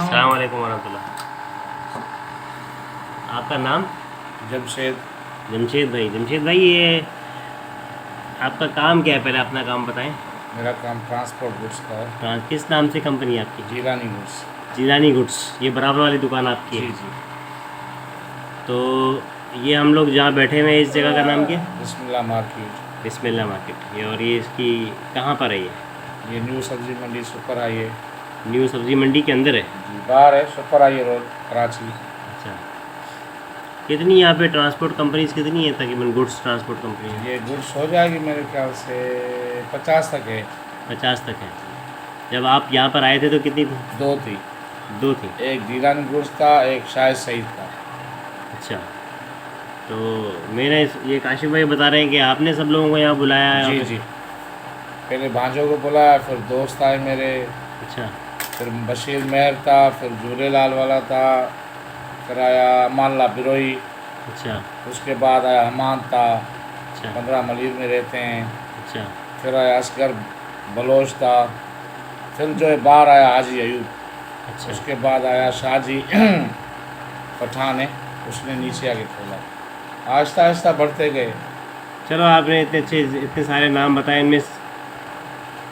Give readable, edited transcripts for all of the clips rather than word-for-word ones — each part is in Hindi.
अस्सलाम वालेकुम वरहमतुल्लाह। आपका नाम? जमशेद। जमशेद भाई। जमशेद भाई, ये आपका काम क्या है? पहले अपना काम बताएं। मेरा काम ट्रांसपोर्ट गुड्स का है। किस नाम से कंपनी है आपकी? जीलानी गुड्स। जिलानी गुड्स। ये बराबर वाली दुकान आपकी जी है? जी। तो ये हम लोग जहाँ बैठे हुए हैं, इस जगह का नाम क्या है? बिस्मिल्लाह मार्केट। बिस्मिल्लाह मार्केट। ये और ये इसकी कहाँ पर है? ये न्यू सब्जी मंडी सुपर हाईवे। न्यू सब्ज़ी मंडी के अंदर है? जी, बाहर है सुपर हाईवे रोड कराची। अच्छा। कितनी यहाँ पे ट्रांसपोर्ट कंपनीज कितनी है तकरीबन? गुड्स ट्रांसपोर्ट कंपनी है? ये गुड्स हो जाएगी मेरे ख्याल से 50 तक है। 50 तक है। जब आप यहाँ पर आए थे तो कितनी थी? 2 थी। 2 थी। एक जीलानी गुड्स था, एक शायद सईद था। अच्छा। तो मेरे ये काशिफ भाई बता रहे हैं कि आपने सब लोगों को यहाँ बुलाया है? जी जी। पहले भांजों को बुलाया, फिर दोस्त आए मेरे, अच्छा। फिर बशीर मेहर था, फिर झूलेलाल वाला था, फिर आया अमानला बिरोई, अच्छा। उसके बाद आया हमान था, अच्छा। 15 मलीर में रहते हैं। अच्छा। फिर आया असगर बलोच था, फिर जो है बाहर आया हाजी अयूब। अच्छा। उसके बाद आया शाहजी पठान है, उसने नीचे आके खोला। आहिस्ता आहिस्ता बढ़ते गए। चलो, आपने इतने अच्छे इतने सारे नाम बताए, इनमें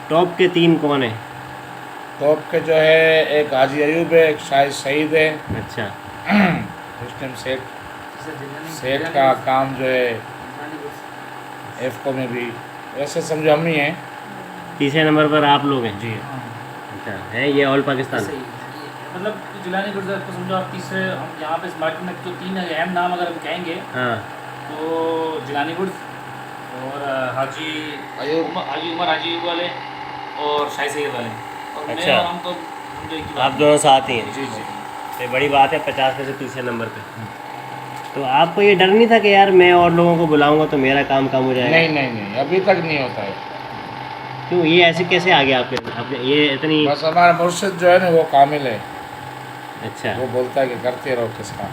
टॉप के 3 कौन है? टॉप के जो है एक हाजी अयूब है, एक शायद सईद है। अच्छा। मुस्लिम सेठ का काम जो है एफको में भी, वैसे समझो हम ही हैं। तीसरे नंबर पर आप लोग हैं? जी। अच्छा, है ये ऑल पाकिस्तान? मतलब जिलानी गुड्स को समझो आप तीसरे। हम यहाँ पे इस मार्केट में जो 3 अहम नाम अगर हम कहेंगे, हाँ, तो जिलानी गुड्स और हाजी उमर हाजी वाले और शाही सैयद वाले। और अच्छा। मैं और हम तो समझो एक ही आप बात दोनों साथ ही हैं? जी जी। तो बड़ी बात है, 50 में से तीसरे नंबर पे। तो आपको ये डर नहीं था कि यार मैं और लोगों को बुलाऊंगा तो मेरा काम कम हो जाएगा? नहीं नहीं नहीं, अभी तक नहीं होता है। क्यों, ये ऐसे कैसे आ गया आपके ये इतनी? बस हमारा मुर्शिद जो है ना वो कामिल है। अच्छा। वो बोलता है कि करते रहो किसका,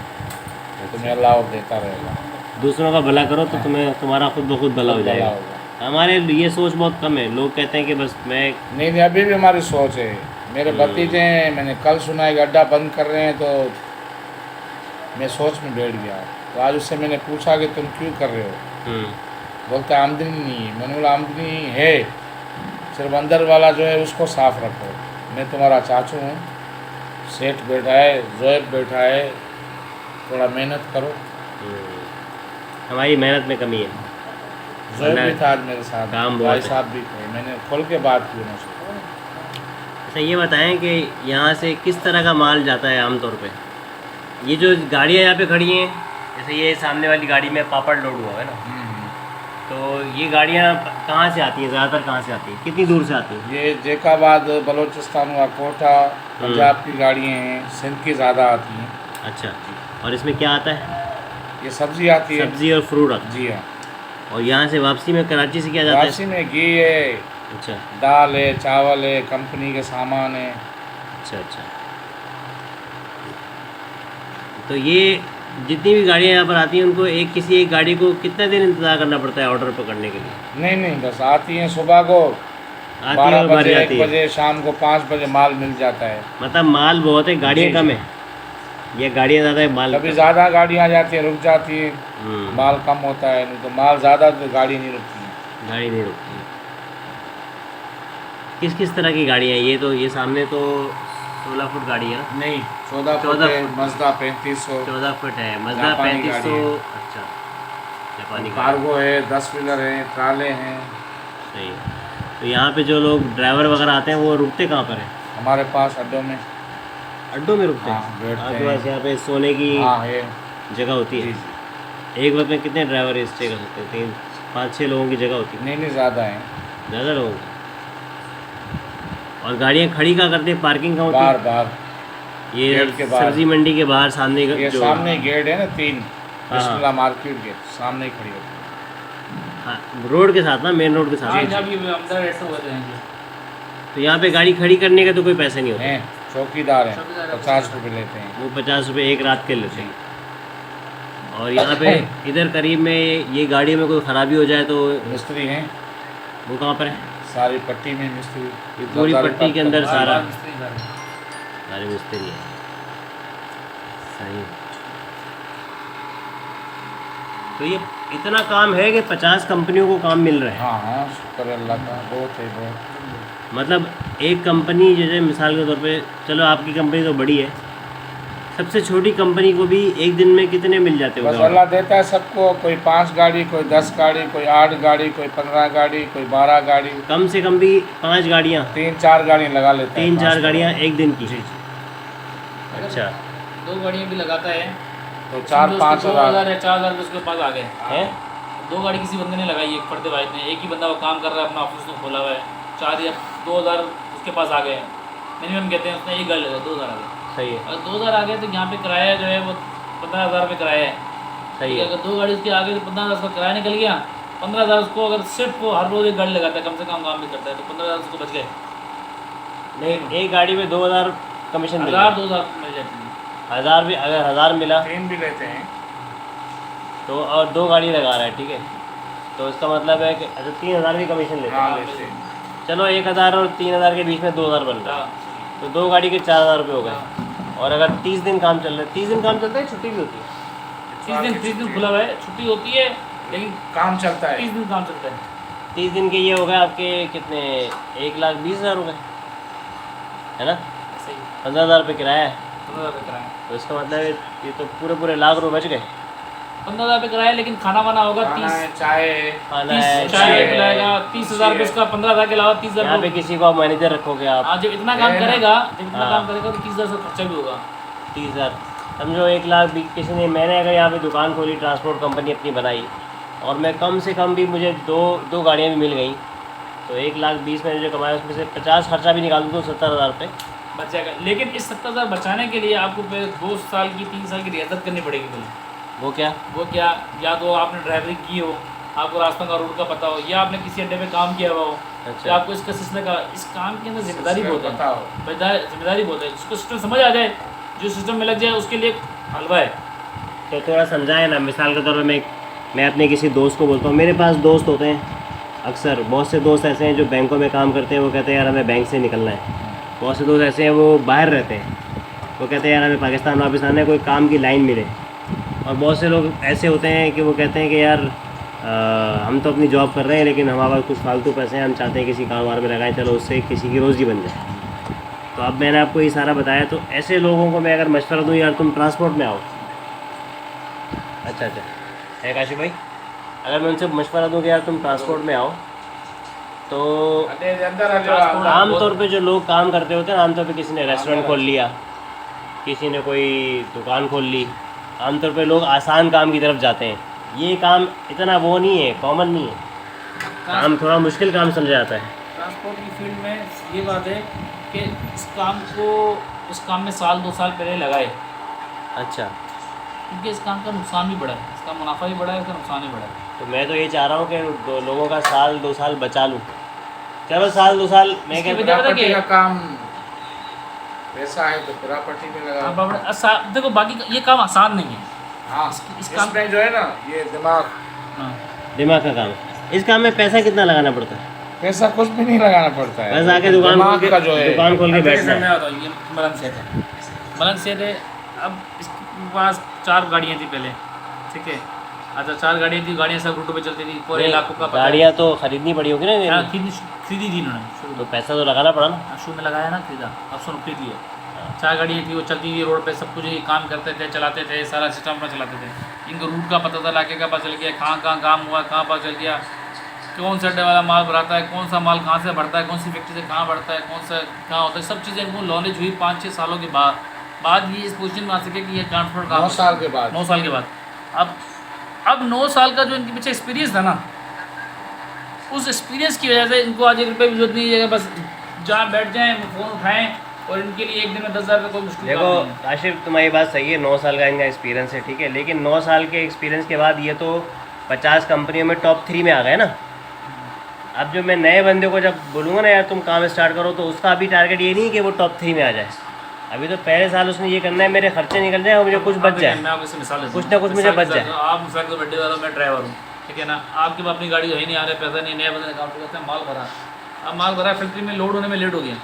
तुम्हें अल्लाह और देता रहेगा। दूसरों का भला करो तो तुम्हें तुम्हारा खुद ब खुद भला हो भला जाएगा। होगा। हमारे ये सोच बहुत कम है। लोग कहते हैं कि बस मैं। नहीं नहीं, अभी भी हमारी सोच है। मेरे भतीजे हैं, मैंने कल सुना है कि अड्डा बंद कर रहे हैं, तो मैं सोच में बैठ गया। तो आज उससे मैंने पूछा कि तुम क्यों कर रहे हो? बोलता है आमदनी नहीं है। मैंने बोला आमदनी है, सिर्फ अंदर वाला जो है उसको साफ रखो। मैं तुम्हारा चाचू हूँ, सेठ बैठा है, जोएब बैठा है, थोड़ा मेहनत करो। हमारी मेहनत में कमी है। जोएब भी था आज मेरे साथ, काम बहुत भाई है। साहब भी थे, मैंने खोल के बात की उनसे। अच्छा, ये बताएं कि यहाँ से किस तरह का माल जाता है आमतौर पे? ये जो गाड़ियाँ यहाँ पे खड़ी हैं, जैसे ये सामने वाली गाड़ी में पापड़ लोड हुआ है ना, तो ये गाड़ियाँ कहाँ से आती हैं? ज़्यादातर कहाँ से आती हैं? कितनी दूर से आती हैं? ये जेकाबाद, बलूचिस्तान का कोटा, पंजाब की गाड़ियाँ हैं, सिंध की ज़्यादा आती हैं। अच्छा। और इसमें क्या आता है? ये सब्जी आती है। सब्ज़ी और फ्रूट आता जी हाँ। है। और यहाँ से वापसी में कराची से क्या जाता है? वापसी में घी है, अच्छा। दाल है, चावल है, कंपनी के सामान है। अच्छा। अच्छा। तो ये जितनी भी गाड़ियाँ यहाँ पर आती हैं, उनको किसी एक गाड़ी को कितना दिन इंतज़ार करना पड़ता है ऑर्डर पकड़ने के लिए? नहीं नहीं, बस आती हैं सुबह को, आती है 12 और भर बजे, जाती 1 है? बजे, शाम को 5 बजे माल मिल जाता है। मतलब माल बहुत है, गाड़ियाँ जी, कम जी। है? ये गाड़ियाँ ज़्यादा है, माल कभी कम? ज़्यादा गाड़ियाँ आ जाती हैं, रुक जाती हैं, हम्म, माल कम होता है। नहीं तो माल ज़्यादा तो गाड़ी नहीं रुकती है। गाड़ी नहीं रुकती है। किस किस तरह की गाड़ियाँ हैं? ये सामने तो 16 फुट गाड़ी है ना? नहीं, 14 फुट 14 है, फुट। मजदा 3500, 14 फुट है, मजदा जापानी 3500। गाड़ी है। अच्छा, जापानी गाड़ी। कार्गो है, 10 व्हीलर हैं, ट्राले हैं। सही है। तो यहाँ पे जो लोग ड्राइवर वगैरह आते हैं वो रुकते कहाँ पर हैं? हमारे पास अड्डों में। अड्डों में रुकते हाँ, हैं? बैठते आपके हैं। पास यहाँ पे सोने की हाँ है। जगह होती जी है? जी। एक वक्त में कितने ड्राइवर स्टे कर सकते हैं? 3 5 6 लोगों की जगह होती है? नहीं नहीं, ज़्यादा हैं। ज़्यादा लोगों की? और गाड़ियाँ खड़ी कहाँ करते हैं? पार्किंग कहाँ होती बाहर है? बाहर ये गेट के बाहर। सब्जी मंडी के बाहर सामने ये जो सामने गेट है ना 3, हाँ। बिस्मिल्लाह मार्केट के सामने ही खड़ी होती हाँ, रोड के साथ ना, मेन रोड के साथ? हाँ, जब ये अंदर ऐसे होते हैं तो यहाँ पे गाड़ी खड़ी करने का तो कोई पैसे नहीं होते? हैं। चौकीदार हैं, चौकीदार है, 50 रुपये लेते हैं। वो 50 रुपये एक रात के लेते हैं। और यहाँ पे इधर करीब में ये गाड़ी में कोई ख़राबी हो जाए तो मिस्त्री हैं, वो कहाँ पर है? सारी पट्टी में मिस्त्री। ये पूरी पट्टी के अंदर सारा? सारे मिस्त्री हैं। सही। तो ये इतना काम है कि 50 कंपनियों को काम मिल रहा है। हाँ हाँ, शुक्र अल्लाह का, बहुत है बहुत। मतलब एक कंपनी जैसे मिसाल के तौर पे, चलो आपकी कंपनी तो बड़ी है, सबसे छोटी कंपनी को भी एक दिन में कितने मिल जाते बस होंगे? अल्लाह देता है सबको, कोई 5 गाड़ी, कोई 10 गाड़ी, कोई 8 गाड़ी, कोई 15 गाड़ी, कोई 12 गाड़ी, कम से कम भी 5 गाड़ियाँ, 3-4 गाड़ी लगा लेते हैं। 3-4 गाड़ियाँ एक दिन की। जी जी। अच्छा 2 गाड़ियाँ भी लगाता है तो 4-5 हज़ार हज़ार या 4,000 उसके पास आ गए है। 2 गाड़ी किसी बंदे ने लगाई, एक फर्दे भाई ने, एक ही बंदा वो काम कर रहा है, अपना ऑफिस में खोला हुआ है, 4 या 2,000 उसके पास आ गए। मिनिमम कहते हैं उसने एक गाड़ी लगाई, 2,000 आ गए। सही है, अगर 2,000 आ गए तो यहाँ पे किराया जो है वो 15,000 रुपये किराया है। सही है। अगर 2 गाड़ी उसके आगे तो 15,000 उसका किराया निकल गया। 15,000 उसको अगर सिर्फ वो हर रोज़ एक गाड़ी लगाता है, कम से कम काम भी करता है, तो 15,000 उसको बच गए। नहीं, एक गाड़ी में 2,000 कमीशन मिल 2,000 मिल जाती है। 1000 भी, अगर 1000 मिला 3 भी लेते हैं। तो, और 2 गाड़ी लगा रहा है, ठीक है, तो इसका मतलब है कि अच्छा 3,000 की कमीशन लेते हाँ हैं। लेते हैं। चलो 1,000 और 3,000 के बीच में 2,000 बन रहा है, हाँ। तो 2 गाड़ी के 4,000 रुपये हो गए। और अगर 30 दिन काम चल रहा है, 30 दिन काम चलता है, छुट्टी भी होती है? 30 दिन खुला हुआ है, छुट्टी होती है, लेकिन काम चलता है। 30 दिन काम चलता है। 30 दिन के ये हो गए आपके कितने, 1,20,000 हो गए, है ना? सही 15,000 रुपये किराया है, 15,000 रुपये किराया, तो इसका मतलब है ये तो पूरे लाख रुपये बच गए। 15,000 रुपये किराया, लेकिन खाना वाना होगा खाना 30, है, चाय है। खाना है, चाय है, पिलाएगा, 30,000 रुपये उसका, 15,000 के अलावा 30,000 यहाँ पे किसी को आप मैनेजर रखोगे आप, हाँ, जब इतना काम है ना? करेगा, जब इतना हाँ। काम करेगा तो 30,000 का खर्चा भी होगा। 30,000 समझो, 1,00,000 भी किसी ने, मैंने अगर यहाँ पे दुकान खोली, ट्रांसपोर्ट कंपनी अपनी बनाई, और मैं कम से कम भी मुझे दो गाड़ियाँ भी मिल गई, तो 1,20,000 मैंने जो कमाया उसमें से 50 खर्चा भी निकाल दूँ तो 70,000 रुपये बच जाएगा। लेकिन इस 70,000 बचाने के लिए आपको पहले 2 साल की 3 साल की रियासत करनी पड़ेगी पहले। वो क्या? वो क्या, या तो आपने ड्राइवरी की हो, आपको रास्तों का रूट का पता हो, या आपने किसी अड्डे पे काम किया हुआ हो, अच्छा। या आपको इसका सिस्टम का, इस काम के अंदर जिम्मेदारी बहुत है, पता हो। जिम्मेदारी बहुत है। जिसको सिस्टम समझ आ जाए, जो सिस्टम में लग जाए, उसके लिए हलवा है। तो थोड़ा समझाए ना, मिसाल के तौर पर मैं अपने किसी दोस्त को बोलता हूँ, मेरे पास दोस्त होते हैं अक्सर, बहुत से दोस्त ऐसे हैं जो बैंकों में काम करते हैं, वो कहते हैं यार हमें बैंक से निकलना है। बहुत से दोस्त ऐसे हैं वो बाहर रहते हैं, वो कहते हैं यार हमें पाकिस्तान वापस आना है, कोई काम की लाइन मिले। और बहुत से लोग ऐसे होते हैं कि वो कहते हैं कि यार हम तो अपनी जॉब कर रहे हैं, लेकिन हमारे पास कुछ फालतू पैसे हैं, हम चाहते हैं किसी कारोबार में लगाएं, चलो उससे किसी की रोज़ी बन जाए। तो अब मैंने आपको ये सारा बताया, तो ऐसे लोगों को मैं अगर मशवरा दूँ यार तुम ट्रांसपोर्ट में आओ, अच्छा है काशी भाई, अगर मैं उनसे मशवरा दूँ कि यार तुम ट्रांसपोर्ट में आओ, तो अंदर आ जाओ। आमतौर पे जो लोग काम करते होते हैं, आमतौर पे किसी ने रेस्टोरेंट खोल लिया, किसी ने कोई दुकान खोल ली, आमतौर पे लोग आसान काम की तरफ जाते हैं। ये काम इतना वो नहीं है, कॉमन नहीं है, काम थोड़ा मुश्किल काम समझा जाता है। ट्रांसपोर्ट की फील्ड में ये बात है कि इस काम में साल 2 साल पहले लगाए, अच्छा, क्योंकि इस काम का नुकसान भी बड़ा है, इसका मुनाफा भी बड़ा है, इसका नुकसान भी बड़ा है। तो मैं तो ये चाह रहा हूँ कि लोगों का साल 2 साल बचा लूँ। चलो साल 2 साल मैं इसकी क्या वजह पता प्रॉपर्टी क्या का है? काम पैसा है तो प्रॉपर्टी में लगा। देखो बाकी ये काम आसान नहीं है। हाँ, इस काम इसमें जो है ना, ये दिमाग, हाँ। दिमाग का काम है। इस काम में पैसा कितना लगाना पड़ता है? पैसा कुछ भी नहीं लगाना पड़ता है, बस आके दुकान खोल दिमाग के का जो है। दुकान खोल के अब देखिए बैठना सर, मैं है। बताऊँ, ये मलंग सेठ है, मलंग सेठ है। अब इसके पास 4 गाड़ियाँ थी पहले, ठीक है। अच्छा 4 गाड़ियाँ थी, गाड़ियाँ सब रूटों पे चलती थी, पूरे इलाकों का पता है। गाड़ियाँ तो खरीदनी पड़ी होगी ना, हाँ, खरीदी थी उन्होंने शुरू तो में, पैसा तो लगाना पड़ा ना। शुरू में लगाया ना, खरीदा, अब सुनो खरीद लिया। 4 गाड़ियाँ थी, वो चलती थी रोड पे, सब कुछ ये काम करते थे, चलाते थे, सारा सिस्टम अपना चलाते थे। इनको रूट का पता था, इलाके का पता चल गया, कहाँ काम हुआ, कहाँ पता चल गया, कौन सा अड्डे वाला माल भराता है, कौन सा माल कहाँ से बढ़ता है, कौन सी फैक्ट्री से कहाँ बढ़ता है, कौन सा कहाँ होता है, सब चीज़ें इनको नॉलेज हुई 5-6 सालों के बाद ये इस पोजीशन में आ सके कि ये ट्रांसपोर्ट काम 9 साल के बाद। 9 साल के बाद। अब 9 साल का जो इनके पीछे एक्सपीरियंस था ना, उस एक्सपीरियंस की वजह से इनको आज 1 रुपये की जरूरत नहीं है, बस जहाँ बैठ जाएँ, फ़ोन उठाएँ, और इनके लिए एक दिन में 10,000 रुपये कोई मुश्किल देखो काम नहीं है। आशिफ, तुम्हारी बात सही है, 9 साल का इनका एक्सपीरियंस है, ठीक है, लेकिन 9 साल के एक्सपीरियंस के बाद ये तो 50 कंपनियों में टॉप 3 में आ गए ना। अब जो मैं नए बंदे को जब बोलूँगा ना यार तुम काम स्टार्ट करो, तो उसका अभी टारगेट ये नहीं है कि वो टॉप 3 में आ जाए। अभी तो पहले साल उसने ये करना है मेरे खर्चे निकल जाए और मुझे कुछ बच जाए, मैं आपको इससे मिसाल देता हूँ। कुछ ना कुछ मुझे मिसाल बच के जाए। साथ, आप मिसाल के बड्डे वाला, मैं ड्राइवर हूँ, ठीक है ना, आपके पास अपनी गाड़ी है नहीं, आ रहा है पैसा नहीं, नया बंदे ने काम करते हैं, माल भरा, अब माल भरा फैक्ट्री में लोड होने में लेट हो गया।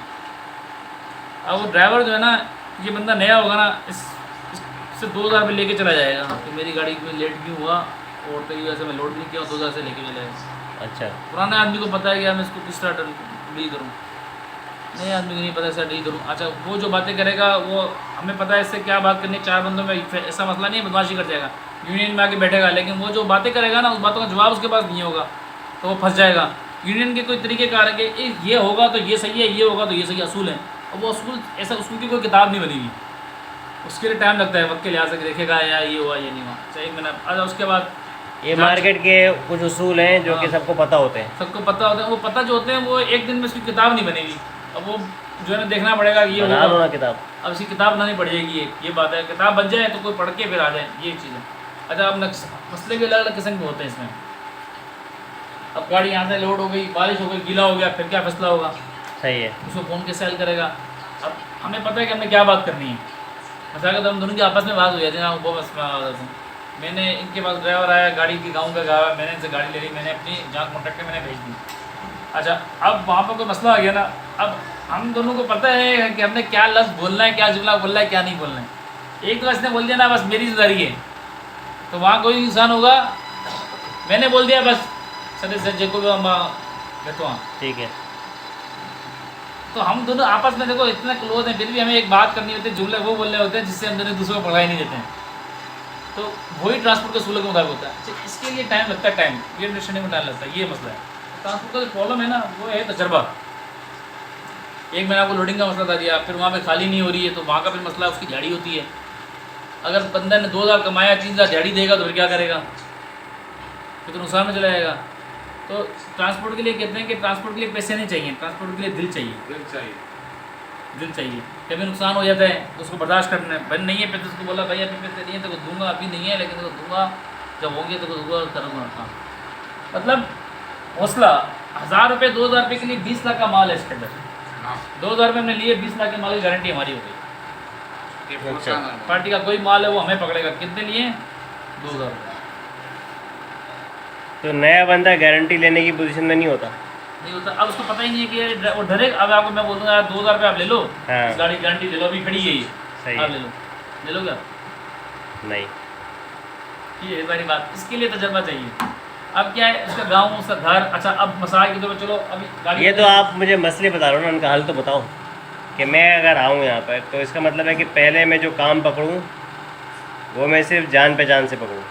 अब वो ड्राइवर जो है ना, ये बंदा नया होगा ना, इससे 2000 रुपये लेके चला जाएगा तो मेरी गाड़ी में लेट क्यों हुआ और तेरी वजह से मैं लोड भी नहीं किया, 2000 से लेके चला जाएगा। अच्छा। पुराने आदमी को पता है कि मैं इसको किस तरह डील करूँ, नए आदमी को नहीं पता ऐसा डील करूँ। अच्छा, वो जो बातें करेगा वो हमें पता है इससे क्या बात करनी, 4 बंदों में ऐसा मसला नहीं है, बदमाशी कर जाएगा, यूनियन में आके बैठेगा, लेकिन वो जो बातें करेगा ना उस बातों का जवाब उसके पास नहीं होगा तो वो फंस जाएगा। यूनियन के कोई तरीके कार है कि ये होगा तो ये सही है, ये होगा तो ये सही, असूल है, और वो असूल ऐसा असूल की कोई किताब नहीं बनेगी, उसके लिए टाइम लगता है, वक्त के लिहाज से देखेगा या ये हुआ ये नहीं हुआ। अच्छा, 1 महीना। अच्छा, उसके बाद ये मार्केट के कुछ उसूल हैं जो कि सबको पता होते हैं, सबको पता होता है, वो पता जो होते हैं वो एक दिन में उसकी किताब नहीं बनेगी। अब वो जो है ना देखना पड़ेगा ये बना लो ना किताब। अब इसकी किताब बनानी पड़ जाएगी, ये बात है, किताब बन जाए तो कोई पढ़ के फिर आ जाए, ये चीज़ है। अच्छा, अब मसले भी अलग अलग किस्म के होते हैं इसमें। अब गाड़ी यहाँ से लोड हो गई, बारिश हो गई, गीला हो गया, फिर क्या फैसला होगा, सही है। उसको फ़ोन के सेल करेगा। अब हमें पता है कि हमें क्या बात करनी है, अच्छा अगर हम दोनों की आपस में बात हो जाती है ना, वो बस मैंने इनके पास ड्राइवर आया, गाड़ी की गाँव का गाँव, मैंने इनसे गाड़ी ले ली, मैंने अपनी जहाँ कॉन्टैक्ट मैंने भेज दी। अच्छा, अब वहाँ पर कोई मसला आ गया ना, अब हम दोनों को पता है कि हमने क्या लफ्ज़ बोलना है, क्या जुमला बोलना है, क्या नहीं बोलना है। एक तो इसने बोल दिया ना बस मेरी जिम्मेदारी है, तो वहाँ कोई इंसान होगा, मैंने बोल दिया बस सदस्य सज्जे को वहाँ, ठीक है। तो हम दोनों आपस में देखो इतना क्लोज हैं, फिर भी हमें एक बात करनी होती है, जुमले वो बोलने होते हैं जिससे हम दोनों दूसरों को पढ़ाई नहीं देते हैं, तो वही ट्रांसपोर्ट के सूलों के मुताबिक होता है। अच्छा, इसके लिए टाइम लगता है, टाइम ये अंडरस्टैंडिंग में टाइम लगता है, ये मसला है। ट्रांसपोर्ट का जो प्रॉब्लम है ना वो है तजर्बा। एक मैंने आपको लोडिंग का मसला बता दिया, फिर वहाँ पे खाली नहीं हो रही है तो वहाँ का फिर मसला उसकी दिहाड़ी होती है। अगर बंदा ने 2000 कमाया, 3000 दिहाड़ी देगा तो फिर क्या करेगा, फिर तो नुकसान में चला जाएगा। तो ट्रांसपोर्ट के लिए कहते हैं कि ट्रांसपोर्ट के लिए पैसे नहीं चाहिए, ट्रांसपोर्ट के लिए दिल चाहिए, दिल चाहिए। कभी नुकसान हो जाता है तो उसको बर्दाश्त करना है, भाई नहीं है पैसे, उसको बोला भाई अभी पैसे नहीं है तो दूंगा, अभी नहीं है लेकिन तो दूंगा, जब होंगे तो दूंगा, करूँगा काम। मतलब हौसला। 1000 रुपये 2000 रुपये के लिए 20 लाख का माल है इसके अंदर, 2000 रुपये हमने लिए, 20 लाख के माल की गारंटी हमारी हो गई। अच्छा। पार्टी का कोई माल है वो हमें पकड़ेगा, कितने लिए, 2000 रुपये। तो नया बंदा गारंटी लेने की पोजीशन में नहीं होता, नहीं होता। अब उसको पता ही नहीं है कि वो डरे। अब आपको मैं बोल दूँगा यार 2000 रुपये आप ले लो, हाँ। इस गाड़ी की गारंटी ले लो, अभी खड़ी है ये, सही आप है। ले लो क्या, नहीं, ये है सारी बात। इसके लिए तजर्बा चाहिए। अब क्या है, उसका गाँव, उसका घर। अच्छा, अब मसाइल के तौर पर चलो अभी गाड़ी, ये तो आप मुझे मसले बता रहे हो ना, उनका हल तो बताओ कि मैं अगर आऊँ यहाँ पर तो इसका मतलब है कि पहले मैं जो काम पकड़ूँ वो मैं सिर्फ जान पहचान से पकड़ूँ।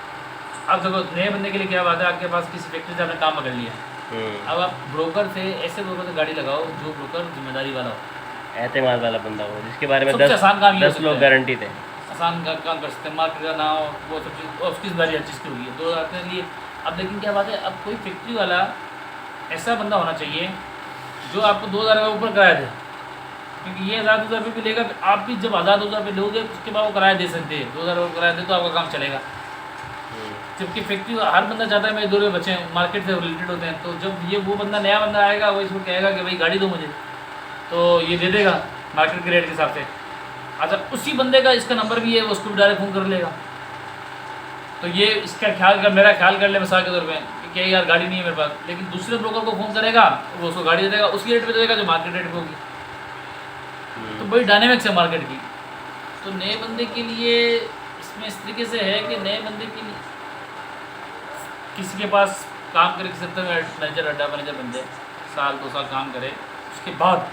अब देखो नए बंदे के लिए क्या बात है, आपके पास किसी फैक्ट्री से आपने काम पकड़ लिया, अब आप ब्रोकर से, ऐसे ब्रोकर से गाड़ी लगाओ जो ब्रोकर जिम्मेदारी वाला हो, एतमाद वाला बंदा हो जिसके बारे में सबसे आसान काम ये हो 10 सकता लोग है। गारंटी थे। आसान काम कर सकते हैं, मार्केट का ना हो, वो सब चीज़, और उसकी जिम्मेदारी हर चीज़ की होगी, 2000 के लिए। अब लेकिन क्या बात है, अब कोई फैक्ट्री वाला ऐसा बंदा होना चाहिए जो आपको 2000 का ऊपर किराया दे, क्योंकि ये 1000-2000 रुपये भी लेगा, आप भी जब 1000-2000 रुपये लोगे उसके बाद वो किराया दे सकते हैं, 2000 रुपये किराया दे तो आपका काम चलेगा। जबकि फैक्ट्री हर बंदा चाहता है मेरे 2 रुपये बचे, मार्केट से रिलेटेड होते हैं, तो जब ये वो बंदा नया बंदा आएगा वो इसको कहेगा कि भाई गाड़ी दो मुझे, तो ये दे देगा मार्केट के रेट के हिसाब से। अच्छा, उसी बंदे का इसका नंबर भी है, वो उसको भी डायरेक्ट फ़ोन कर लेगा, तो ये इसका ख्याल कर, मेरा ख्याल कर ले मिसाल के तौर पर कि क्या यार गाड़ी नहीं है मेरे पास, लेकिन दूसरे ब्रोकर को फ़ोन करेगा, वो उसको गाड़ी दे देगा, उसी रेट पर दे देगा जो मार्केट रेट पर होगी। तो बड़ी डायनेमिक्स है मार्केट की। तो नए बंदे के लिए इसमें इस तरीके से है कि नए बंदे के लिए किसी के पास काम करे, किसी मैनेजर, अड्डा मैनेजर बन जाए, 1-2 साल काम करे, उसके बाद,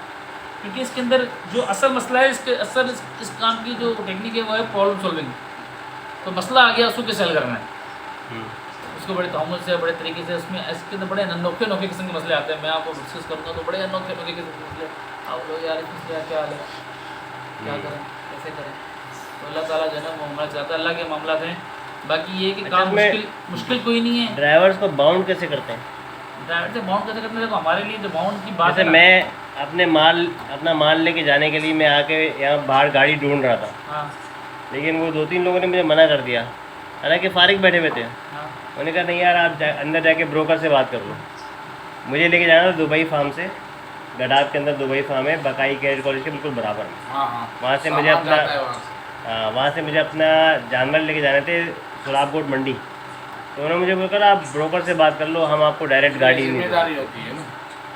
क्योंकि इसके अंदर जो असल मसला है, इसके असल इस काम की जो टेक्निक है वो है प्रॉब्लम सॉल्विंग। तो मसला आ गया, उसको कैसे हल करना है, उसको बड़े तहम्मुल से, बड़े तरीके से, उसमें इसके अंदर बड़े अनोखे किस्म के मसले आते हैं। मैं आपको डिस्कस करूँगा तो बड़े अनोखे किस्म के मसले, आप लोग यार इस मसले क्या हाल है, क्या करें, कैसे करें। तो अल्लाह ताला जो है ना मामला चाहता है, अल्लाह के मामला हैं। बाकी ये कि काम मुश्किल कोई नहीं है। ड्राइवर्स को बाउंड कैसे करते हैं, ड्राइवर से बाउंड कैसे करते हैं, देखो हमारे लिए जो बाउंड की बात जैसे है, मैं अपना माल लेके जाने के लिए मैं आके यहाँ बाहर गाड़ी ढूंढ रहा था, हाँ लेकिन वो 2-3 लोगों ने मुझे मना कर दिया, हालांकि फारिग बैठे हुए थे। हाँ उन्होंने कहा नहीं यार आप अंदर जाके ब्रोकर से बात कर लो। मुझे लेके जाना था दुबई फार्म से, गडाब के अंदर दुबई फार्म है, बकाई कैड कॉलेज के बिल्कुल बराबर में। वहाँ से मुझे अपना जानवर लेके जाने थे सुलाबकोट मंडी। तो उन्होंने मुझे बोला आप ब्रोकर से बात कर लो, हम आपको डायरेक्ट गाड़ी नहीं जिम्मेदारी होती है ना,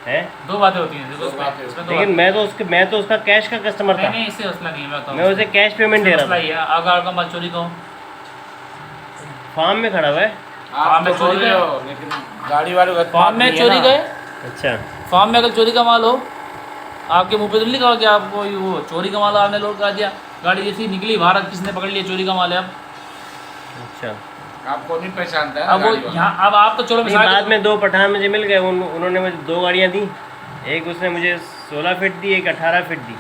है। 2 बातें होती हैं, देखो दो बातें इसमें होती लेकिन मैं तो उसका कैश का कस्टमर था। नहीं इससे मसला नहीं है, मैं मैं उसे कैश पेमेंट दे रहा मसला था। ही है, अगर आपका माल चोरी का हो, फार्म में खड़ा हुआ है। आप में तो चोरी बोल रहे गए। हो, लेकिन गाड़ी वालों का फार्म में बात नहीं है चोरी ना। गए, अच्छा। फार्म में अगर चोरी का माल हो, आपके मुंह पे तो नहीं लिखा कि आपको वो चोरी का माल आपने लोड करा दिया, गाड़ी जैसी निकली बाहर किसने पकड़ लिया, चोरी का माल है। अब अच्छा। आपको नहीं पहचानता है ना अब वो गाड़ी वाला। यहाँ, अब आप तो चलो नहीं, बाद में 2 पठान मुझे मिल गए। उन्होंने मुझे 2 गाड़ियाँ दी। एक उसने मुझे 16 फीट दी, एक 18 फीट दी,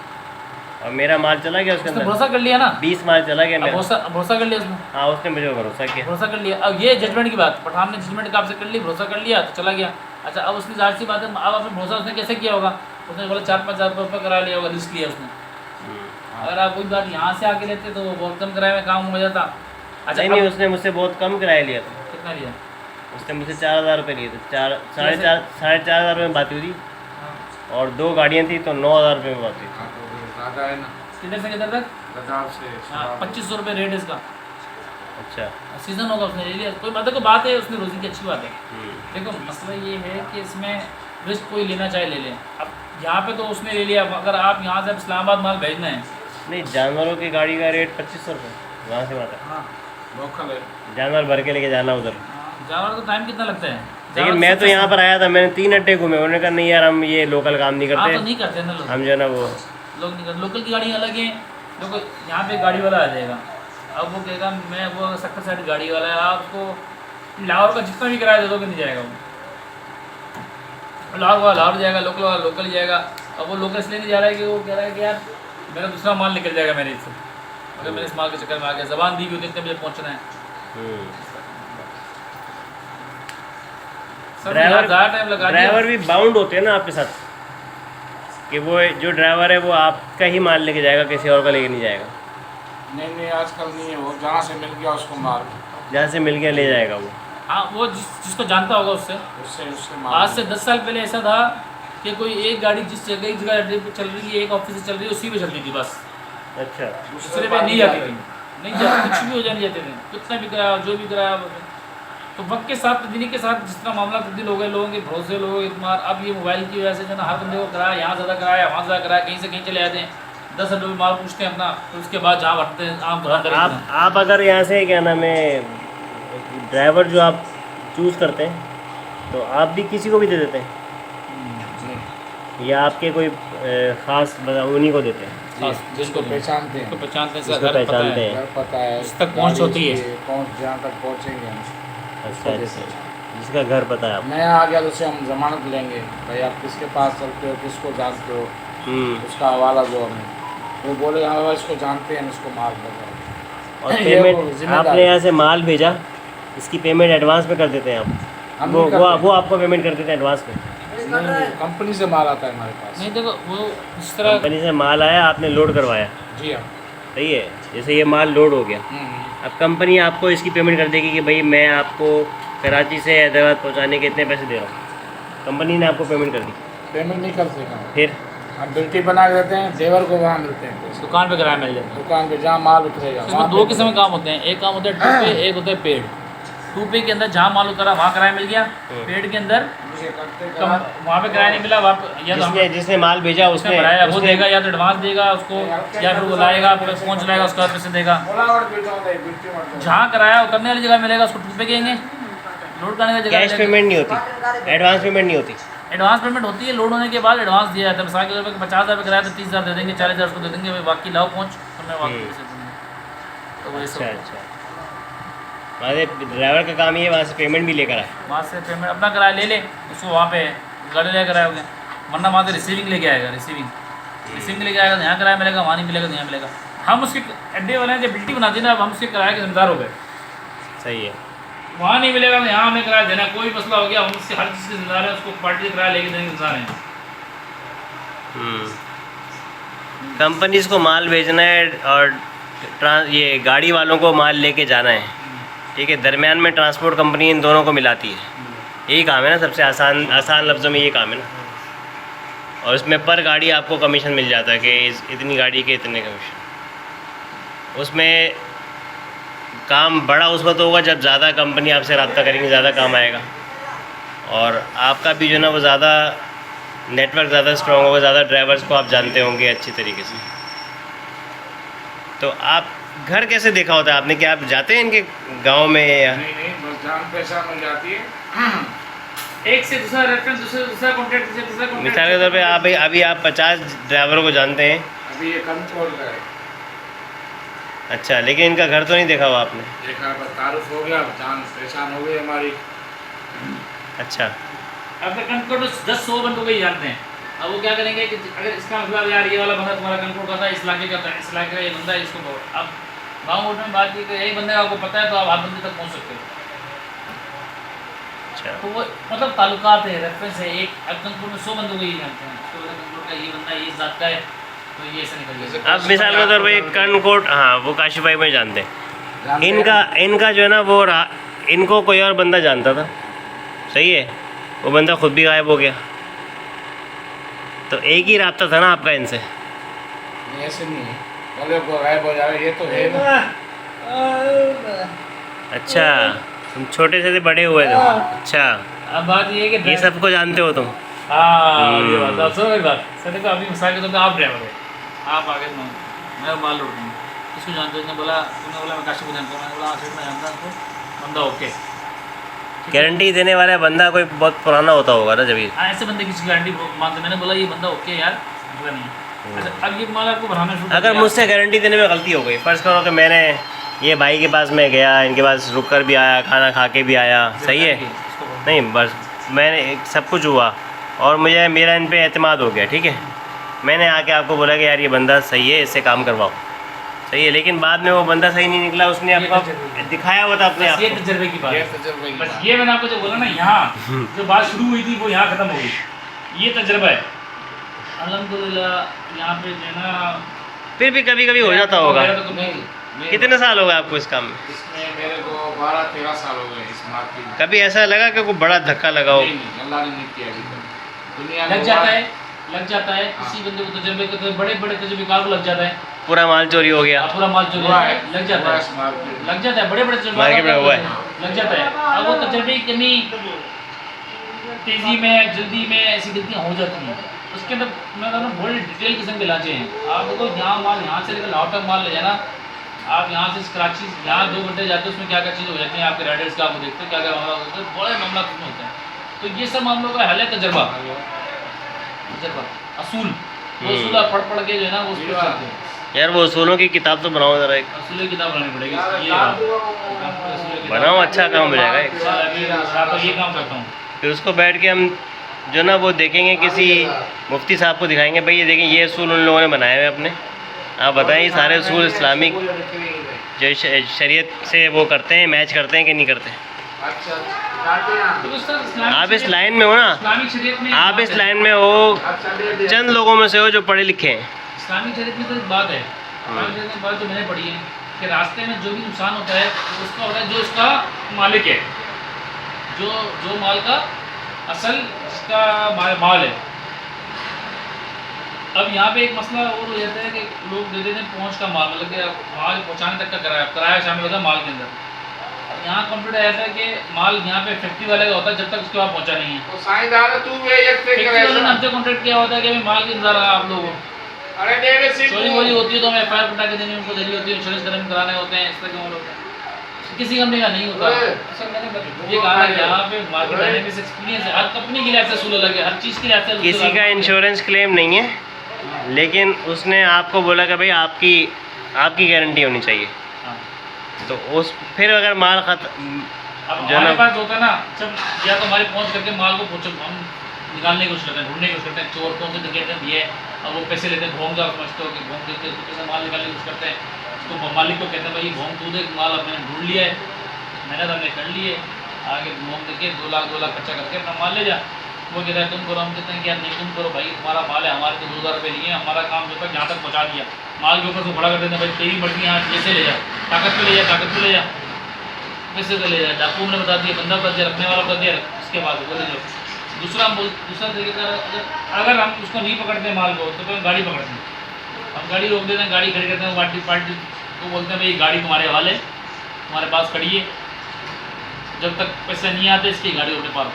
और मेरा माल चला गया उसके उसने अंदर। भरोसा कर लिया ना, 20 माल चला गया अब मेरा। भरोसा कर लिया उसने, हाँ, उसने मुझे भरोसा किया। भरोसा कर लिया। अब ये जजमेंट की बात, पठान ने जजमेंट का आपसे कर ली, भरोसा कर लिया तो चला गया। अच्छा, अब उसने जाहिर सी बात है, अब आपने भरोसा उसने कैसे किया होगा, उसने बोला 4-5 हज़ार रुपये करा लिया होगा, रिस्क लिया उसने। अगर आप वही बात यहाँ से आके लेते तो वो बहुत कम किराए में काम हो जाता। अच्छा, नहीं, उसने मुझसे बहुत कम किराया लिया था। कितना लिया? उसने मुझसे 4,000 रुपये लिए थे। 4,500 रुपये में बात हुई थी, और 2 गाड़ियाँ थी तो 9,000 रुपये में बात हुई थी। हाँ, तो वो ज़्यादा है ना, किधर से किधर तक? लद्दाख से 2500 रुपये रेट है इसका। अच्छा। सीज़न होगा उसने ले लिया, कोई मतलब को बात है, उसने रोज़ी की अच्छी बात है। हम्म। देखो मसला ये है कि इसमें रिस्क कोई लेना चाहे ले ले। अब यहाँ पे तो उसने ले लिया, अगर आप यहाँ से इस्लामाबाद माल भेजना है, नहीं, जानवरों की गाड़ी का रेट 2500 रुपये वहाँ से वहाँ तक। हाँ लोकल है। जानवर भर के लेके जाना उधर। जानवर को टाइम कितना लगता है? लेकिन जानवर मैं तो सबसे- यहाँ पर आया था, मैंने 3 अड्डे घूमे। उन्होंने कहा नहीं यार, हम ये लोकल काम नहीं हाँ तो करते, नहीं करते ना लोग, हम जो है ना वो। लोग नहीं करते। लोकल की गाड़ी अलग है, लोग यहाँ पे गाड़ी वाला आ जाएगा, अब वो कहेगा मैं वो सक्कर साइड गाड़ी वाला है, आपको लाहौर का जितना भी किराया दे दोगे नहीं जाएगा वो। लाहौर वाला लाहौर जाएगा, लोकल वाला लोकल जाएगा। अब वो लोकल इसलिए नहीं जा रहा है कि वो कह रहा है कि यार मेरा दूसरा माल निकल जाएगा मेरे इससे, अगर मैंने इस माल के चक्कर में आ गया, ज़बान दी हुई होती है इतने बजे पहुँचना है। सब यहाँ ज़्यादा टाइम लगा दिया। ड्राइवर भी बाउंड होते हैं ना आपके साथ, कि वो जो ड्राइवर है वो आपका ही माल लेके जाएगा, किसी और का लेके नहीं जाएगा। नहीं आजकल नहीं है, वो जहाँ से मिल गया उसको मार, जहाँ से मिल गया ले जाएगा वो। हाँ वो जिसको जानता होगा उससे। उससे मार। आज से 10 साल पहले ऐसा था कि कोई एक गाड़ी जिस जगह एक जगह अड्डे पे चल रही है, एक ऑफिस से चल रही है, उसी पे चलती थी बस, अच्छा। दूसरे पे नहीं जाती थी, नहीं जाती, कुछ भी हो जाने जाते थे, कितना भी कराया जो भी कराया। तो वक्त के साथ तब्दीली के साथ जिस तरह मामला तब्दील हो गए, लोगों के भरोसे, लोगों के इतमार, अब ये मोबाइल की वजह से जो ना हर बंदे को कराया, यहाँ ज़्यादा कराया, वहाँ ज़्यादा कराया, कहीं से कहीं चले जाते हैं, 10 अड्डों में माल पूछते हैं अपना, तो उसके बाद जहाँ भरते हैं आम दुकान। आप अगर यहाँ से क्या नाम है ड्राइवर जो आप चूज़ करते हैं, तो आप भी किसी को भी दे देते हैं या आपके कोई ख़ास उन्हीं को देते हैं? जिसको पहचानते हैं, पहचानते जिसको पहचानते हैं। घर पता है, जिस तक पहुँच होती है। पहुँच जहाँ तक पहुँचेंगे हम। अच्छा, जिसका घर पता है आप। नया आ गया तो उसे हम जमानत लेंगे, भाई आप किसके पास चलते हो, किसको जानते हो, उसका हवाला दो हमें। वो बोले हाँ भाई इसको जानते हैं, इसको माल दो। और पेमेंट आपने यहाँ से माल भेजा, इसकी पेमेंट एडवांस में कर देते हैं आप? हम वो आपको पेमेंट कर देते हैं एडवांस में? कंपनी से माल आता है हमारे पास। नहीं देखो वो इस तरह कंपनी से माल आया, आपने लोड करवाया, जी हाँ। सही है। जैसे ये माल लोड हो गया, अब कंपनी आपको इसकी पेमेंट कर देगी कि भाई मैं आपको कराची से हैदराबाद पहुंचाने के इतने पैसे दे रहा हूँ। कंपनी ने आपको पेमेंट कर दी, पेमेंट नहीं करते हम, फिर हम बिल्टी बना के देते हैं, लेबर को वहाँ मिलते हैं पैसे। दुकान पे किराया मिल जाता है। दुकान पे जहाँ माल उतरेगा इसमें वहाँ 2 पे किस्म के काम होते हैं, एक काम होता है टू पे, एक होता है पेड। टू पे के अंदर जहाँ माल उतरा वहाँ किराया मिल गया, पेड के अंदर वहाँ पे किराया नहीं मिला, वहाँ पे या तो जिसने माल भेजा उसने भराया वो देगा, या तो एडवांस देगा उसको, या फिर वो लाएगा पहुँच लाएगा उसके बाद पैसे देगा। जहाँ किराया उतरने वाली जगह मिलेगा उसको टू पे कहेंगे, लोड करने की जगह कैश पेमेंट नहीं होती, एडवांस पेमेंट नहीं होती। एडवांस पेमेंट होती है, लोड होने के बाद एडवांस दिया जाता है। मिसाल के तौर पर 50,000 रुपये किराया तो 30,000 दे देंगे, 40,000 उसको दे देंगे, बाकी लाओ पहुँच तो मैं बाकी पैसे दूँगा। तो वही सब अच्छा, हमारे ड्राइवर का काम ये है वहाँ से पेमेंट भी लेकर आए। वहाँ से पेमेंट अपना किराया ले ले, उसको वहाँ पे गाड़ी लेकर आएगा, वरना वहाँ से रिसीविंग लेके आएगा, रिसीविंग लेके आएगा, यहाँ किराया मिलेगा, वहाँ नहीं मिलेगा, यहाँ मिलेगा। हम उसके अड्डे वाले हैं, जब बिल्टी बनाते हैं ना, अब हम उसके किराए के जिम्मेदार हो गए। सही है। वहाँ नहीं मिलेगा तो यहाँ हमें किराया देना, कोई मसला हो गया हम उससे हर चीज़ के जिम्मेदार है, उसको पार्टी का किराया लेके देने के जिम्मेदार हैं। कंपनीज को माल भेजना है और ये गाड़ी वालों को माल लेके जाना है, ठीक है। दरमियान में ट्रांसपोर्ट कंपनी इन दोनों को मिलाती है, यही काम है ना, सबसे आसान लफ्ज़ों में ये काम है ना। और इसमें पर गाड़ी आपको कमीशन मिल जाता है कि इतनी गाड़ी के इतने कमीशन। उसमें काम बड़ा उस वक्त होगा जब ज़्यादा कंपनी आपसे रब्ता करेंगी, ज़्यादा काम आएगा, और आपका भी जो है ना वो ज़्यादा नेटवर्क ज़्यादा स्ट्रॉन्ग होगा, ज़्यादा ड्राइवर्स को आप जानते होंगे अच्छी तरीके से। तो आप घर कैसे देखा होता है आपने, कि आप जाते हैं इनके गांव में या? नहीं, बस जान पहचान हो जाती है। एक से दूसरा रेफरेंस, दूसरा कॉन्टैक्ट से दूसरा कॉन्टैक्ट। मिसाल के तौर पे आप अभी आप 50 ड्राइवरों को जानते हैं। अभी ये कंट्रोल का है। अच्छा, लेकिन इनका घर तो नहीं देखा हुआ आपने? देखा, बस तारुफ हो गया, जान पहचान हो गई हमारी। अच्छा, अब तक कंट्रोल 10-100 बंदों को ही जानते हैं। अब वो क्या करेंगे कि अगर इसका मतलब यार ये वाला बंदा तुम्हारा कंट्रोल करता है, इस इलाके का था, इस इलाके का ये बंदा है, इसको बहुत। अब गाँव में बात की यही बंदे आपको पता है तो आप हर बंदे तक पहुँच सकते हो। अच्छा। तो वो मतलब ताल्लुकात है, रेफरेंस है। एक अब कंट्रोल में 100 बंदों को ही जानते हैं, तो कंट्रोल का ये बंदा ये जात का है, तो ये ऐसा निकल गया। अब मिसाल के तौर पे कर्णकोट, हाँ वो काशी भाई में जानते हैं। इनका जो है ना वो इनको कोई और बंदा जानता था, सही है, वो बंदा खुद भी गायब हो गया। तो एक ही रास्ता था ना आपका इनसे? नहीं, ऐसे नहीं है, बोले को गायब हो जाए, ये तो है ना। अच्छा, तुम छोटे से बड़े हुए थे। अच्छा, अब बात ये है कि ये सबको जानते हो तुम? हाँ ये बात अब सुनो एक बात सर, तो अभी मिसाल के तौर पे आप ड्राइवर हो, आप आगे मैं माल लौट दूँ, किसको जानते हो? उसने बोला, तुमने बोला मैं काशी को जानता हूँ, मैंने बोला हाँ मैं जानता हूँ, बंदा ओके। गारंटी देने वाला बंदा कोई बहुत पुराना होता होगा ना जब ये? हाँ ऐसे बंदे किसी गारंटी मानते, मैंने बोला ये बंदा ओके यार, मतलब नहीं। अच्छा अब ये माल आपको बढ़ाना शुरू, अगर मुझसे गारंटी देने में गलती हो गई, फ़र्ज़ करो कि मैंने ये भाई के पास मैं गया, इनके पास रुक कर भी आया, खाना खा के भी आया, सही है, नहीं बस मैंने सब कुछ हुआ और मुझे मेरा इन पे एतमाद हो गया, ठीक है, मैंने आके आपको बोला कि यार ये बंदा सही है, इससे काम करवाओ, सही है, लेकिन बाद में वो बंदा सही नहीं निकला, उसने आपको दिखाया हुआ था अपने आप ये को। तजर्बे की बात ये है। तजुर्बे की बस बात। ये मैंने आपको जो बोला ना, यहाँ जो बात शुरू हुई थी वो यहाँ ख़त्म हो गई, ये तजर्बा है अल्हम्दुलिल्लाह। यहाँ पे जो है ना फिर भी कभी कभी हो जाता होगा। मेरा तो कभी- नहीं, कितने साल हो गए आपको इस काम में? इसमें मेरे को 12-13 साल हो गए इस मार्केट में। कभी ऐसा लगा कि कोई बड़ा धक्का लगा हो? नहीं, अल्लाह ने नहीं किया अभी तक। दुनिया लग में जाता है, लग जाता है किसी बंदे को तजर्बे को, तो बड़े बड़े तजर्बेकार को लग जाता है, पूरा माल चोरी हो गया? पूरा माल चोरी हुआ है, लग जाता हुआ है, है इस मार्केट में। लग जाता है, बड़े बड़े मार्केट में हुआ है। लग जाता है। अब वो तजर्बे की कमी, तेज़ी में, जल्दी में ऐसी गलतियाँ हो जाती हैं। उसके अंदर मैं कहता हूँ बड़ी डिटेल किस्म के लाचे हैं। आप देखो यहाँ माल, यहाँ से लेकर लाहौर तक माल ले जाना, आप यहाँ से कराची यहाँ 2 घंटे जाते हो, उसमें क्या क्या चीज़ हो जाती है, आपके राइडर्स का आपको देखते हो क्या क्या मामला होता है, बड़े मामला उसमें होते हैं। तो ये सब मामलों का हल है तजर्बा, तजर्बा असूल, वो असूल आप पढ़ के जो है ना वो उसको चलते हैं। यार वो उसूलों की किताब तो बनाओ ज़रा एक। असूल की किताब बनानी पड़ेगी, ये असूल की किताब। बनाओ, अच्छा काम हो जाएगा एक। अभी रात को ये काम करता हूँ। फिर उसको बैठ के हम जो ना वो देखेंगे, किसी मुफ्ती साहब को दिखाएंगे, भाई ये देखें ये असूल उन लोगों ने बनाए हुए अपने, आप बताएं ये सारे असूल इस्लामिक जो शरीयत से वो करते हैं, मैच करते हैं कि नहीं करते? अच्छा, काटे यहाँ। तो सर इस्लामिक आप इस शरीयत- लाइन में हो ना, इस्लामिक शरीयत में आप एक इस बात है। लाइन में हो, अच्छा, दे दे। चंद लोगों में से हो जो पढ़े लिखे हैं। इस्लामिक शरीयत में तो एक बात है, इस्लामिक शरीयत में बात जो मैंने पढ़ी है कि रास्ते में जो भी नुकसान होता है वो उसका होता है जो उसका मालिक है, जो माल का असल जिसका माल है। अब यहाँ पे एक मसला और हो जाता है कि लोग दे देते हैं पहुँच का माल, मतलब कि माल पहुँचाने तक का किराया शामिल होता है माल के अंदर। अब यहाँ कंप्यूटर रहता है कि माल यहाँ पे फैक्ट्री वाले का होता है जब तक उसके वहाँ पहुँचा नहीं है। तो साईंदार तू भी एक ट्रेक फैक्ट्री वाले ने करे। हमसे कॉन्ट्रैक्ट किया होता है कि भाई माल के इंतजार रहा आप लोगों, अरे दे दे सीट। चोरी वोरी होती है तो हमें FIR बता के देनी उनको देनी होती है, इंश्योरेंस कराने होते हैं, इस तरह के माल होते हैं। किसी कंपनी का नहीं होता। मैंने ये कहा कि यहाँ पे मार्केट रहने में एक्सपीरियंस है, हर कंपनी के लिए ऐसा असूल अलग है, हर चीज़ के लिए ऐसा असूल किसी अलग का है। इंश्योरेंस क्लेम नहीं है, लेकिन उसने आपको बोला कि भाई आपकी गारंटी होनी चाहिए। हाँ। तो उस फिर अगर माल अब जो हमारे ना पास होता है ना, जब या तो हमारे पहुँच करके माल को हम निकालने की कोशिश करते हैं, ढूंढने की कोशिश करते हैं, चोर कौन से कहते हैं दिए, अब वो पैसे लेते हैं, भोंग जाओ समझते हो कि भोंग देते तो पैसे माल निकालने की कोशिश करते हैं, उसको मालिक को कहते हैं भाई भोंग तू दे, माल अब मैंने ढूंढ लिया है, मेहनत हमने कर ली है, आगे भोंग देके 2 लाख खर्चा करके अपना माल ले जा। वो कहता है तुम करो, हम कहते हैं कि यार नहीं तुम करो भाई, तुम्हारा माल है, हमारे तो 2000 रुपये लिए, हमारा काम जो तक यहाँ तक पहुँचा दिया, माल के ऊपर से खड़ा कर देते हैं भाई तेरी मर्जी, यहाँ जैसे ले जा, ताकत पे ले जा, ताकत पे ले जा, पैसे पे ले जा, डाकू ने बता दिया, बंदा बता दिया, रखने वाला बता दिया, उसके बाद बोले जाओ। दूसरा तरीका अगर हम उसको नहीं पकड़ते माल को तो फिर गाड़ी पकड़ते हैं, हम गाड़ी रोक देते हैं, गाड़ी खड़ी करते हैं, पार्टी को बोलते हैं भाई गाड़ी तुम्हारे हवाले, तुम्हारे पास खड़ी है, जब तक पैसे नहीं आते इसकी गाड़ी अपने पास।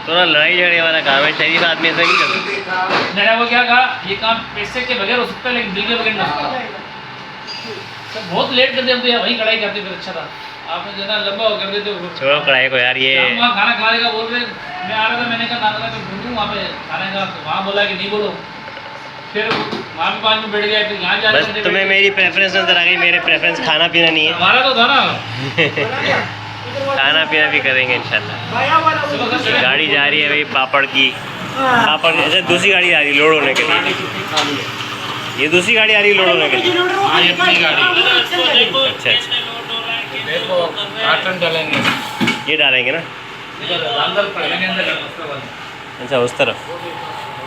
थोड़ा लड़ाई झगड़े वाला काम है, शरीफ आदमी ऐसा नहीं करता। मैंने वो क्या कहा, ये काम पैसे के बगैर हो सकता है लेकिन दिल के बगैर नहीं हो सकता। तो बहुत लेट कर दिया, तो यार वहीं कढ़ाई करते फिर अच्छा था। आपने जो ना लंबा कर देते हो। छोड़ो कढ़ाई को यार, ये वहाँ खाना खाने का बोल रहे, मैं आ रहा था, मैंने कहा नाना का ढूंढूँ वहाँ पे खाने का, तो वहाँ बोला कि नहीं बोलो। फिर वहाँ पे 5 मिनट बैठ गया, फिर यहाँ बस तुम्हें मेरी प्रेफरेंस नजर आ गई। मेरे प्रेफरेंस खाना पीना नहीं है। हमारा तो था ना। खाना पीना भी करेंगे इंशाल्लाह। गाड़ी जा रही है भाई पापड़ की, पापड़ अच्छा दूसरी गाड़ी आ रही है लोड होने के लिए। ये दूसरी गाड़ी आ रही है लोड होने के लिए। हाँ ये अपनी गाड़ी। अच्छा अच्छा, देखो कार्टन डालेंगे, ये डालेंगे ना। अंदर पड़ेंगे अंदर उसके बाद। अच्छा उस तरफ।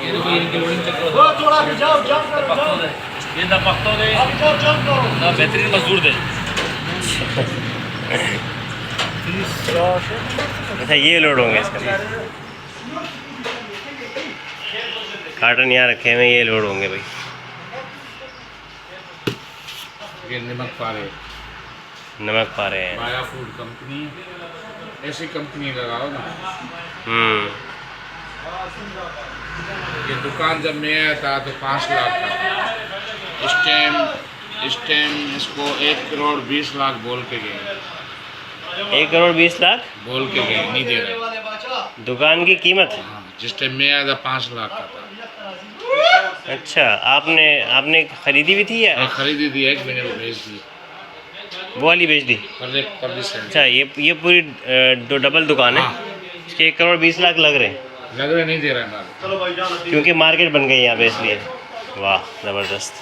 ये देखो इनकी लोडिंग चल रही है। थोड़ा जाओ ये ना पख्तो दे ना बेहतरीन मजदूर दे। अच्छा ये लोड होंगे इसका, कार्टन यहाँ रखे हुए, ये लोड होंगे भाई। ये नमक पारे, नमक पा रहे हैं। माया फूड कंपनी, ऐसी कंपनी लगाओ ना। ये दुकान जब मैं आया था तो 5 लाख का, इस टाइम इसको 1 करोड़ 20 लाख बोल के गए। 1 करोड़ 20 लाख बोल के गए, नहीं दे रहे। दुकान की कीमत। हाँ, जिस टाइम मैं आया था 5 लाख का था। अच्छा आपने खरीदी भी थी या हाँ, खरीदी थी, 1 महीने को भेज दी, वो वाली बेच दी? पर अच्छा ये पूरी दो डबल दुकान है। हाँ। इसके 1 करोड़ 20 लाख लग रहे हैं, लग रहे नहीं दे रहे माल, क्योंकि मार्केट बन गई यहाँ पे इसलिए। वाह ज़बरदस्त।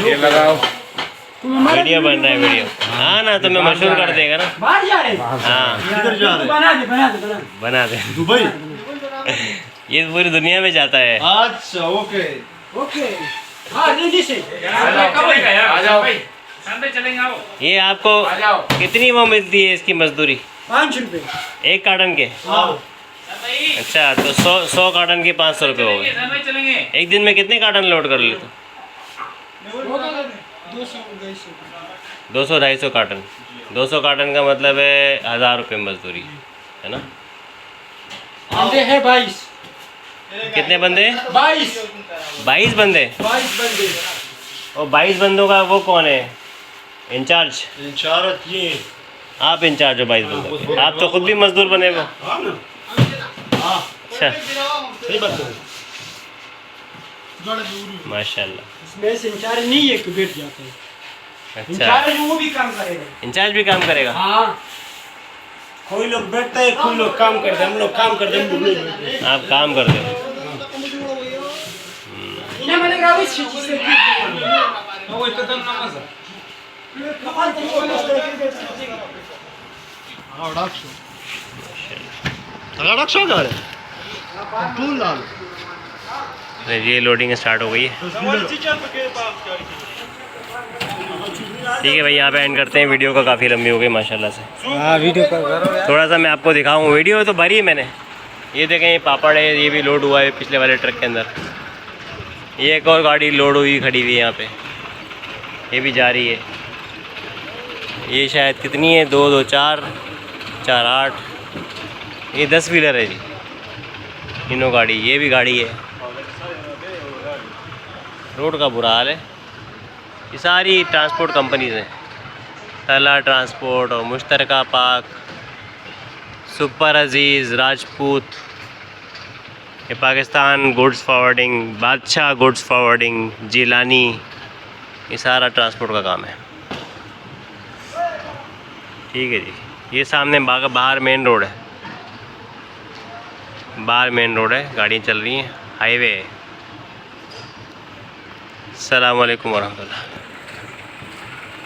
ये लगाओ। वीडियो बन रहा है वीडियो। हाँ ना, तो मैं मशहूर कर देगा ना। हाँ बना दे। दुबई। ये पूरी दुनिया में जाता है। अच्छा ओके ओके। हाँ जी से आ जाओ। संडे चलेंगे आओ। ये आपको आ जाओ। कितनी वो मिलती है इसकी मजदूरी? 5 रुपए। 1 कार्टन के? अच्छा तो 100 कार्टन के 500 रुपये हो गए। संडे चलेंगे। एक दिन में कितने कार्टन लोड कर लेते? 200-250 कार्टन। 200 कार्टन का मतलब है 1000 रुपये मजदूरी है ना। बंदे हैं 22। कितने बंदे? 22 22 बंदे। 22 बंदे। और 22 बंदों का वो कौन है इंचार्ज? इंचार्ज ये आप इंचार्ज हो 22 बंदों के? आप तो खुद भी मजदूर बने हो। हाँ ना। हाँ अच्छा सही बात है। माशाल्लाह। इसमें से इंचार्ज नहीं है कि बैठ जाते हैं। अच्छा इंचार्ज वो भी काम करेगा। इंचार्ज भी काम करेगा? हाँ कोई लोग बैठते हैं, कोई लोग काम करते हैं। हम लोग काम करते हैं, हम लोग नहीं बैठते। आप काम करते हो? ये लोडिंग स्टार्ट हो गई है। ठीक है भाई, यहाँ पे एंड करते हैं। वीडियो का काफ़ी लंबी हो गई माशाल्लाह से। हाँ वीडियो कर। थोड़ा सा मैं आपको दिखाऊँ, वीडियो तो भरी है मैंने। ये देखें, ये पापड़ है, ये भी लोड हुआ है पिछले वाले ट्रक के अंदर। ये एक और गाड़ी लोड हुई खड़ी हुई है यहाँ पे, ये भी जा रही है। ये शायद कितनी है, 2 2 4 4 8, ये 10 व्हीलर है जी तीनों गाड़ी। ये भी गाड़ी है। रोड का बुरा हाल है। ये सारी ट्रांसपोर्ट कंपनीज़ हैं, तला ट्रांसपोर्ट और मुश्तरका पाक, सुपर अजीज़, राजपूत, ये पाकिस्तान गुड्स फॉरवर्डिंग, बादशाह गुड्स फॉरवर्डिंग, जिलानी, ये सारा ट्रांसपोर्ट का काम है। ठीक है जी। ये सामने बाहर मेन रोड है, बाहर मेन रोड है, गाड़ियाँ चल रही हैं, हाईवे है। अस्सलाम वालेकुम वरहमतुल्लाह।